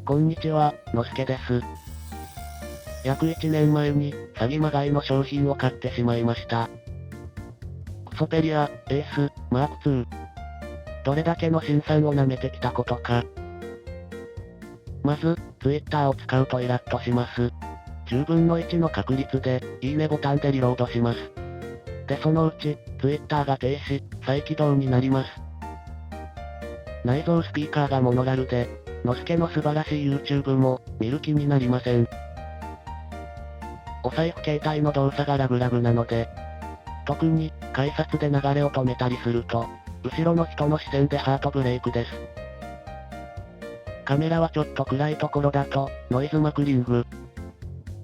こんにちは、のすけです。約1年前に、詐欺まがいの商品を買ってしまいました。クソペリア、エース、マーク2。どれだけの辛酸を舐めてきたことか。まず、Twitter を使うとイラッとします。10分の1の確率で、いいねボタンでリロードします。でそのうち、Twitter が停止、再起動になります。内蔵スピーカーがモノラルで、のすけの素晴らしい YouTube も、見る気になりません。お財布携帯の動作がラグラグなので、特に、改札で流れを止めたりすると、後ろの人の視線でハートブレイクです。カメラはちょっと暗いところだと、ノイズマクリング。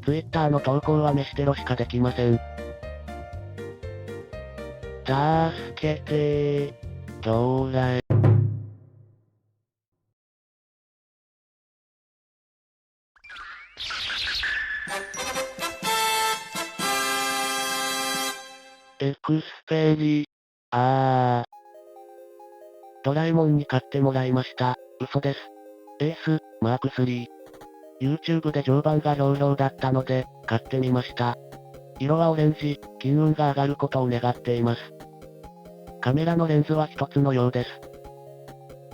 Twitter の投稿は飯テロしかできません。助けてー、ちょうだい。エクスペリドラえもんに買ってもらいました。嘘です。エース、マーク3。YouTube で評判が評々だったので、買ってみました。色はオレンジ、金運が上がることを願っています。カメラのレンズは一つのようです。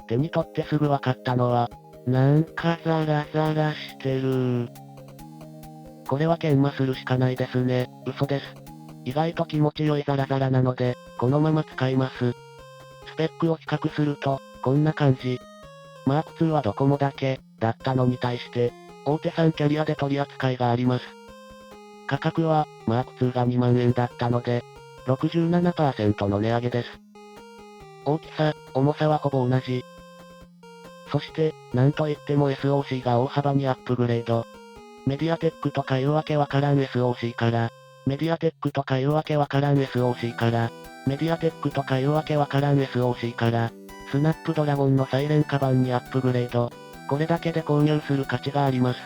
手に取ってすぐ分かったのは、なんかザラザラしてる。これは研磨するしかないですね。嘘です。意外と気持ち良いザラザラなので、このまま使います。スペックを比較すると、こんな感じ。マーク2はドコモだけ、だったのに対して、大手3キャリアで取り扱いがあります。価格は、マーク2が2万円だったので、67% の値上げです。大きさ、重さはほぼ同じ。そして、なんといっても SOC が大幅にアップグレード。メディアテックとかいうわけわからん SOC から、メディアテックとかいうわけわからん SOC から、メディアテックとかいうわけわからん SOC から、スナップドラゴンのサイレンカバンにアップグレード。これだけで購入する価値があります。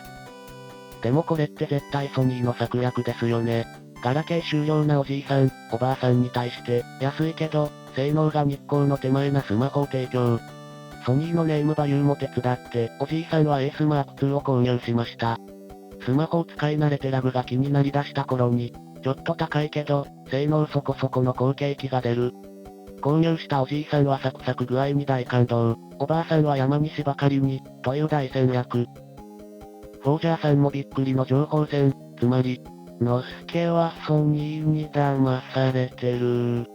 でもこれって絶対ソニーの策略ですよね。ガラケー終了なおじいさん、おばあさんに対して、安いけど、性能が日光の手前なスマホを提供。ソニーのネームバリューも手伝って、おじいさんはエースマーク2を購入しました。スマホを使い慣れてラグが気になりだした頃に、ちょっと高いけど、性能そこそこの後継機が出る。購入したおじいさんはサクサク具合に大感動。おばあさんは山西ばかりに、という大戦略。フォージャーさんもびっくりの情報戦、つまり、のすけはソニーに騙されてる。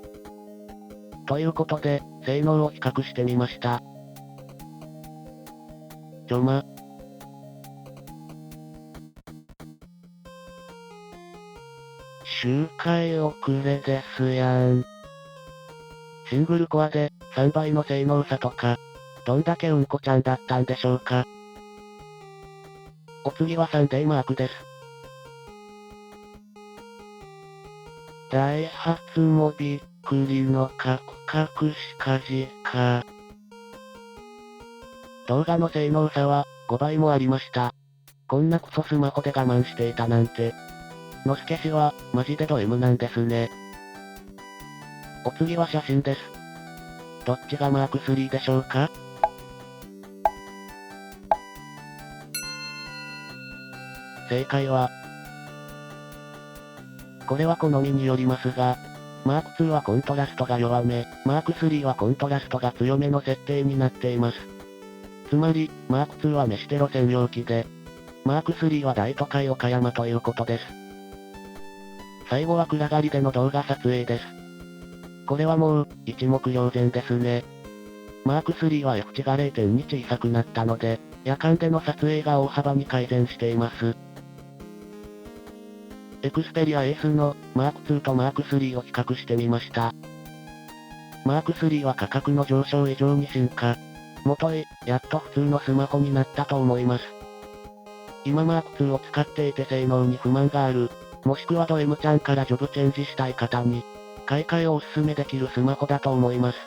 ということで、性能を比較してみました。周回遅れですやん。シングルコアで、3倍の性能差とか、どんだけうんこちゃんだったんでしょうか。お次はサンデーマークです。ダイハツもびっくりのカクカクしかじか。動画の性能差は、5倍もありました。こんなクソスマホで我慢していたなんて。のすけ氏は、マジでド M なんですね。お次は写真です。どっちがマーク3でしょうか？正解は、これは好みによりますが、マーク2はコントラストが弱め、マーク3はコントラストが強めの設定になっています。つまり、マーク2は飯テロ専用機で、マーク3は大都会岡山ということです。最後は暗がりでの動画撮影です。これはもう、一目瞭然ですね。マーク3は F 値が 0.2 小さくなったので、夜間での撮影が大幅に改善しています。エクスペリアエースのマーク2とマーク3を比較してみました。マーク3は価格の上昇以上に進化。元へ、やっと普通のスマホになったと思います。今マーク2を使っていて性能に不満がある。もしくはド M ちゃんからジョブチェンジしたい方に、買い替えをおすすめできるスマホだと思います。